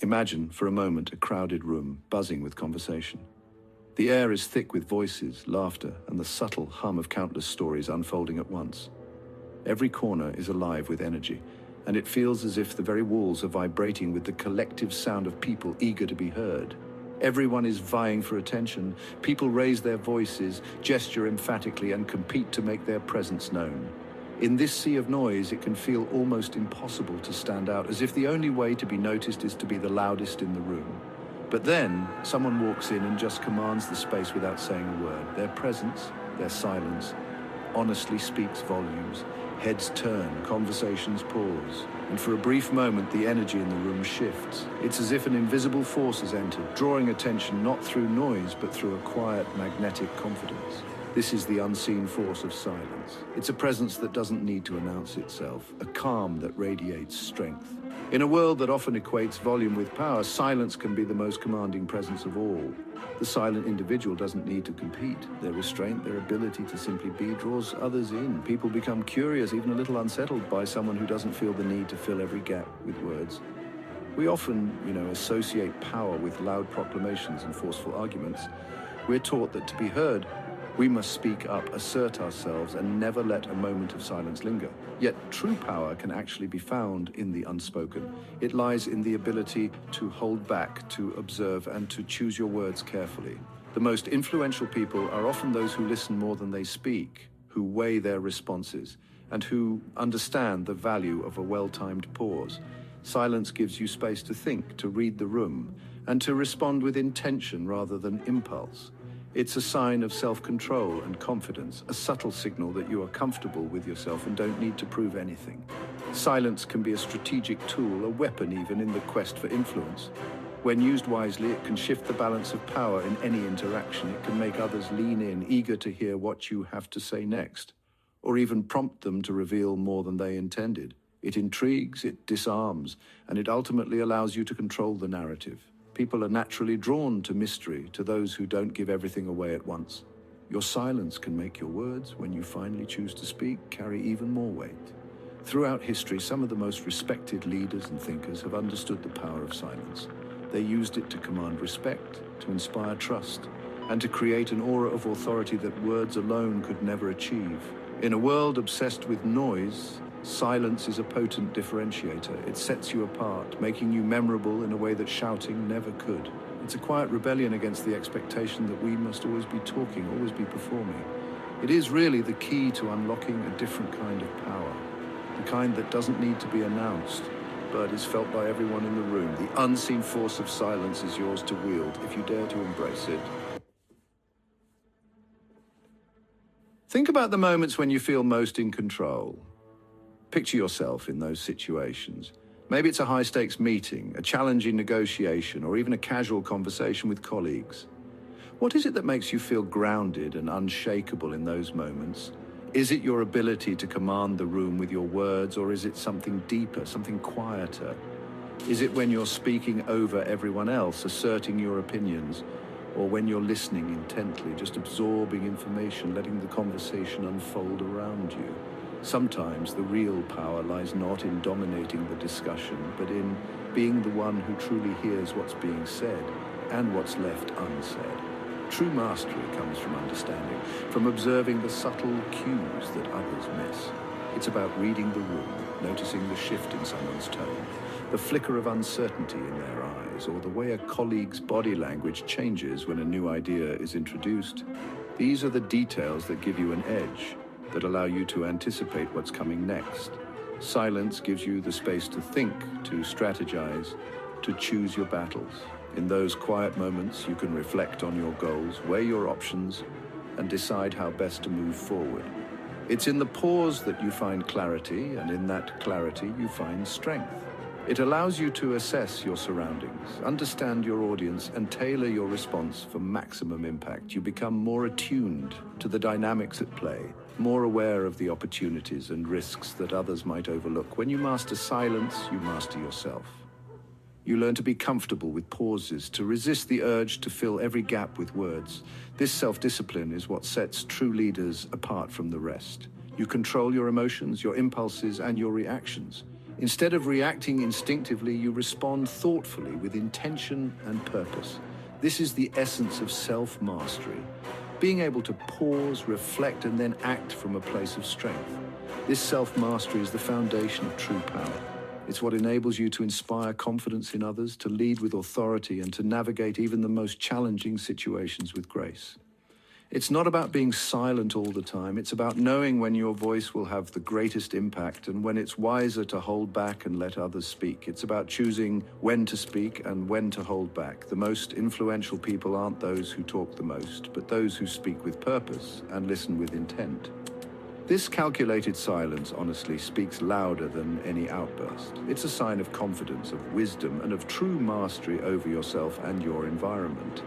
Imagine, for a moment, a crowded room, buzzing with conversation. The air is thick with voices, laughter, and the subtle hum of countless stories unfolding at once. Every corner is alive with energy, and it feels as if the very walls are vibrating with the collective sound of people eager to be heard. Everyone is vying for attention. People raise their voices, gesture emphatically, and compete to make their presence known. In this sea of noise, it can feel almost impossible to stand out, as if the only way to be noticed is to be the loudest in the room. But then, someone walks in and just commands the space without saying a word. Their presence, their silence, honestly speaks volumes. Heads turn, conversations pause, and for a brief moment the energy in the room shifts. It's as if an invisible force has entered, drawing attention not through noise but through a quiet, magnetic confidence. This is the unseen force of silence. It's a presence that doesn't need to announce itself, a calm that radiates strength. In a world that often equates volume with power, silence can be the most commanding presence of all. The silent individual doesn't need to compete. Their restraint, their ability to simply be, draws others in. People become curious, even a little unsettled by someone who doesn't feel the need to fill every gap with words. We often, associate power with loud proclamations and forceful arguments. We're taught that to be heard, we must speak up, assert ourselves, and never let a moment of silence linger. Yet true power can actually be found in the unspoken. It lies in the ability to hold back, to observe, and to choose your words carefully. The most influential people are often those who listen more than they speak, who weigh their responses, and who understand the value of a well-timed pause. Silence gives you space to think, to read the room, and to respond with intention rather than impulse. It's a sign of self-control and confidence, a subtle signal that you are comfortable with yourself and don't need to prove anything. Silence can be a strategic tool, a weapon even, in the quest for influence. When used wisely, it can shift the balance of power in any interaction. It can make others lean in, eager to hear what you have to say next, or even prompt them to reveal more than they intended. It intrigues, it disarms, and it ultimately allows you to control the narrative. People are naturally drawn to mystery, to those who don't give everything away at once. Your silence can make your words, when you finally choose to speak, carry even more weight. Throughout history, some of the most respected leaders and thinkers have understood the power of silence. They used it to command respect, to inspire trust, and to create an aura of authority that words alone could never achieve. In a world obsessed with noise, silence is a potent differentiator. It sets you apart, making you memorable in a way that shouting never could. It's a quiet rebellion against the expectation that we must always be talking, always be performing. It is really the key to unlocking a different kind of power, the kind that doesn't need to be announced, but is felt by everyone in the room. The unseen force of silence is yours to wield if you dare to embrace it. Think about the moments when you feel most in control. Picture yourself in those situations. Maybe it's a high-stakes meeting, a challenging negotiation, or even a casual conversation with colleagues. What is it that makes you feel grounded and unshakable in those moments? Is it your ability to command the room with your words, or is it something deeper, something quieter? Is it when you're speaking over everyone else, asserting your opinions, or when you're listening intently, just absorbing information, letting the conversation unfold around you? Sometimes the real power lies not in dominating the discussion, but in being the one who truly hears what's being said and what's left unsaid. True mastery comes from understanding, from observing the subtle cues that others miss. It's about reading the room, noticing the shift in someone's tone, the flicker of uncertainty in their eyes, or the way a colleague's body language changes when a new idea is introduced. These are the details that give you an edge, that allow you to anticipate what's coming next. Silence gives you the space to think, to strategize, to choose your battles. In those quiet moments, you can reflect on your goals, weigh your options, and decide how best to move forward. It's in the pause that you find clarity, and in that clarity you find strength. It allows you to assess your surroundings, understand your audience, and tailor your response for maximum impact. You become more attuned to the dynamics at play, more aware of the opportunities and risks that others might overlook. When you master silence, you master yourself. You learn to be comfortable with pauses, to resist the urge to fill every gap with words. This self-discipline is what sets true leaders apart from the rest. You control your emotions, your impulses, and your reactions. Instead of reacting instinctively, you respond thoughtfully with intention and purpose. This is the essence of self-mastery, being able to pause, reflect, and then act from a place of strength. This self-mastery is the foundation of true power. It's what enables you to inspire confidence in others, to lead with authority, and to navigate even the most challenging situations with grace. It's not about being silent all the time. It's about knowing when your voice will have the greatest impact and when it's wiser to hold back and let others speak. It's about choosing when to speak and when to hold back. The most influential people aren't those who talk the most, but those who speak with purpose and listen with intent. This calculated silence, honestly, speaks louder than any outburst. It's a sign of confidence, of wisdom, and of true mastery over yourself and your environment.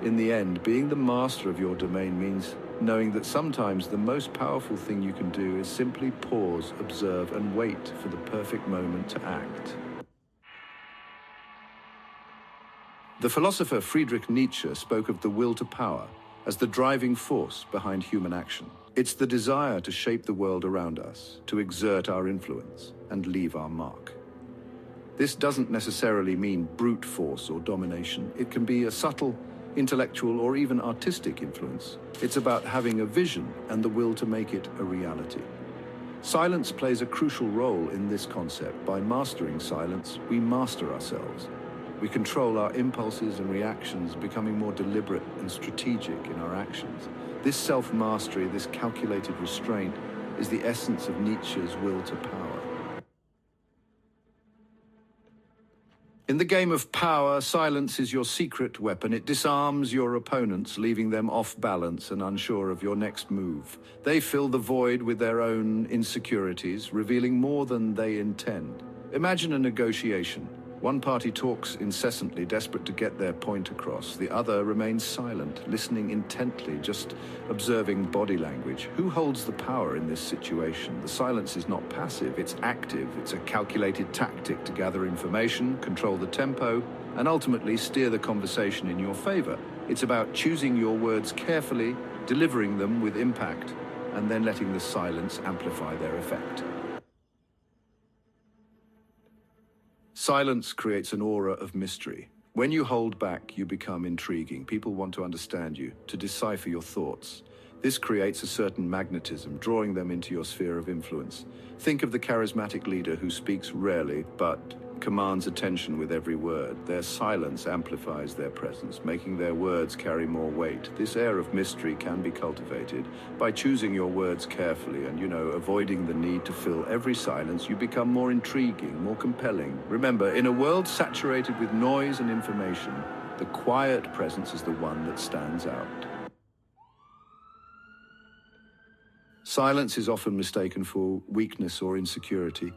In the end, being the master of your domain means knowing that sometimes the most powerful thing you can do is simply pause, observe, and wait for the perfect moment to act. The philosopher Friedrich Nietzsche spoke of the will to power as the driving force behind human action. It's the desire to shape the world around us, to exert our influence, and leave our mark. This doesn't necessarily mean brute force or domination. It can be a subtle, intellectual, or even artistic influence. It's about having a vision and the will to make it a reality. Silence plays a crucial role in this concept. By mastering silence, we master ourselves. We control our impulses and reactions, becoming more deliberate and strategic in our actions. This self-mastery, this calculated restraint, is the essence of Nietzsche's will to power. In the game of power, silence is your secret weapon. It disarms your opponents, leaving them off balance and unsure of your next move. They fill the void with their own insecurities, revealing more than they intend. Imagine a negotiation. One party talks incessantly, desperate to get their point across. The other remains silent, listening intently, just observing body language. Who holds the power in this situation? The silence is not passive, it's active. It's a calculated tactic to gather information, control the tempo, and ultimately steer the conversation in your favor. It's about choosing your words carefully, delivering them with impact, and then letting the silence amplify their effect. Silence creates an aura of mystery. When you hold back, you become intriguing. People want to understand you, to decipher your thoughts. This creates a certain magnetism, drawing them into your sphere of influence. Think of the charismatic leader who speaks rarely, but commands attention with every word. Their silence amplifies their presence, making their words carry more weight. This air of mystery can be cultivated by choosing your words carefully and, avoiding the need to fill every silence. You become more intriguing, more compelling. Remember, in a world saturated with noise and information, the quiet presence is the one that stands out. Silence is often mistaken for weakness or insecurity.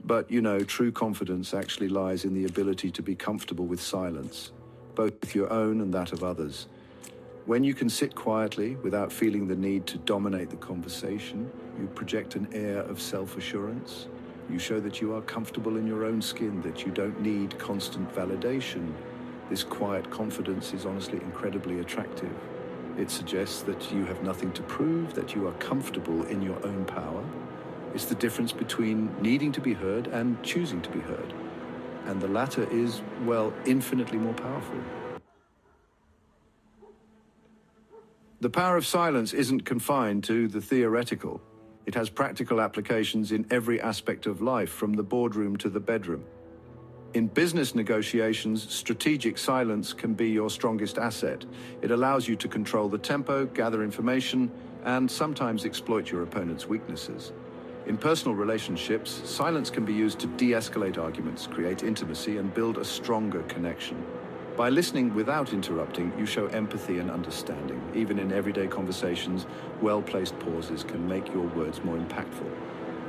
But, true confidence actually lies in the ability to be comfortable with silence, both your own and that of others. When you can sit quietly without feeling the need to dominate the conversation, you project an air of self-assurance. You show that you are comfortable in your own skin, that you don't need constant validation. This quiet confidence is honestly incredibly attractive. It suggests that you have nothing to prove, that you are comfortable in your own power. It's the difference between needing to be heard and choosing to be heard. And the latter is, infinitely more powerful. The power of silence isn't confined to the theoretical. It has practical applications in every aspect of life, from the boardroom to the bedroom. In business negotiations, strategic silence can be your strongest asset. It allows you to control the tempo, gather information, and sometimes exploit your opponent's weaknesses. In personal relationships, silence can be used to de-escalate arguments, create intimacy, and build a stronger connection. By listening without interrupting, you show empathy and understanding. Even in everyday conversations, well-placed pauses can make your words more impactful.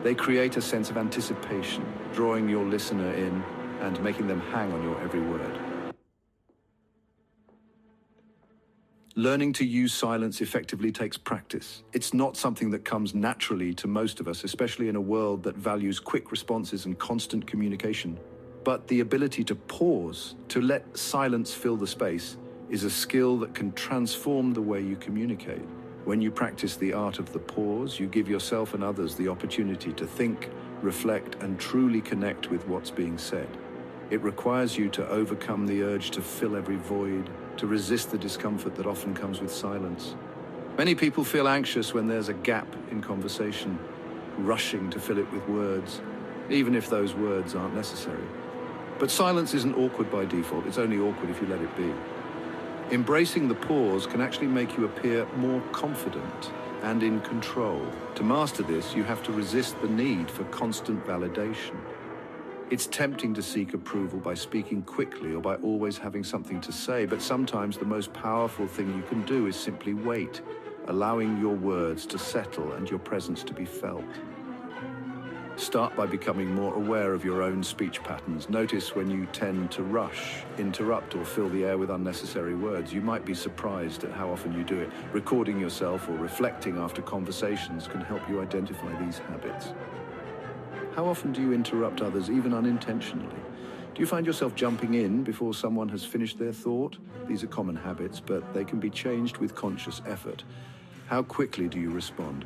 They create a sense of anticipation, drawing your listener in and making them hang on your every word. Learning to use silence effectively takes practice. It's not something that comes naturally to most of us, especially in a world that values quick responses and constant communication. But the ability to pause, to let silence fill the space, is a skill that can transform the way you communicate. When you practice the art of the pause, you give yourself and others the opportunity to think, reflect, and truly connect with what's being said. It requires you to overcome the urge to fill every void, to resist the discomfort that often comes with silence. Many people feel anxious when there's a gap in conversation, rushing to fill it with words, even if those words aren't necessary. But silence isn't awkward by default, it's only awkward if you let it be. Embracing the pause can actually make you appear more confident and in control. To master this, you have to resist the need for constant validation. It's tempting to seek approval by speaking quickly or by always having something to say, but sometimes the most powerful thing you can do is simply wait, allowing your words to settle and your presence to be felt. Start by becoming more aware of your own speech patterns. Notice when you tend to rush, interrupt, or fill the air with unnecessary words. You might be surprised at how often you do it. Recording yourself or reflecting after conversations can help you identify these habits. How often do you interrupt others, even unintentionally? Do you find yourself jumping in before someone has finished their thought? These are common habits, but they can be changed with conscious effort. How quickly do you respond?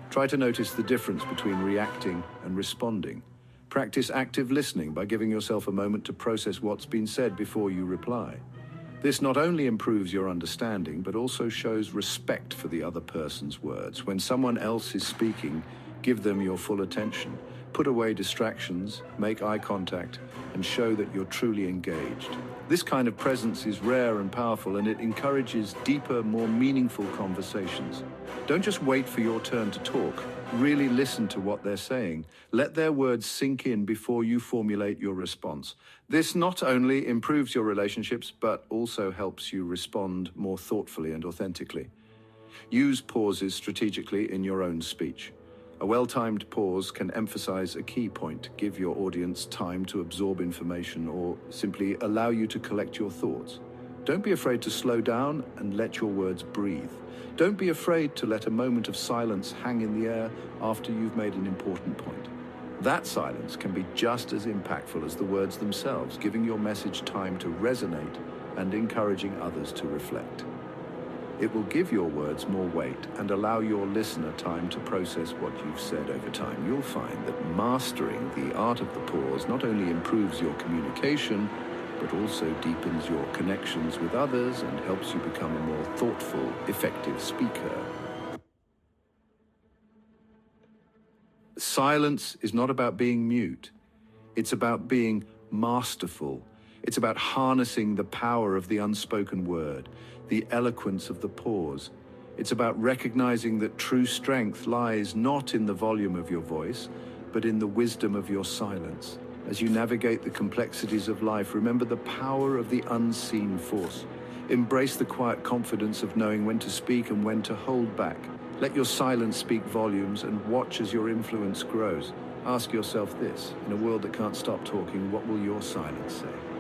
Try to notice the difference between reacting and responding. Practice active listening by giving yourself a moment to process what's been said before you reply. This not only improves your understanding, but also shows respect for the other person's words. When someone else is speaking, give them your full attention. Put away distractions, make eye contact, and show that you're truly engaged. This kind of presence is rare and powerful, and it encourages deeper, more meaningful conversations. Don't just wait for your turn to talk. Really listen to what they're saying. Let their words sink in before you formulate your response. This not only improves your relationships, but also helps you respond more thoughtfully and authentically. Use pauses strategically in your own speech. A well-timed pause can emphasize a key point, give your audience time to absorb information, or simply allow you to collect your thoughts. Don't be afraid to slow down and let your words breathe. Don't be afraid to let a moment of silence hang in the air after you've made an important point. That silence can be just as impactful as the words themselves, giving your message time to resonate and encouraging others to reflect. It will give your words more weight and allow your listener time to process what you've said over time. You'll find that mastering the art of the pause not only improves your communication, but also deepens your connections with others and helps you become a more thoughtful, effective speaker. Silence is not about being mute. It's about being masterful. It's about harnessing the power of the unspoken word, the eloquence of the pause. It's about recognizing that true strength lies not in the volume of your voice, but in the wisdom of your silence. As you navigate the complexities of life, remember the power of the unseen force. Embrace the quiet confidence of knowing when to speak and when to hold back. Let your silence speak volumes and watch as your influence grows. Ask yourself this: in a world that can't stop talking, what will your silence say?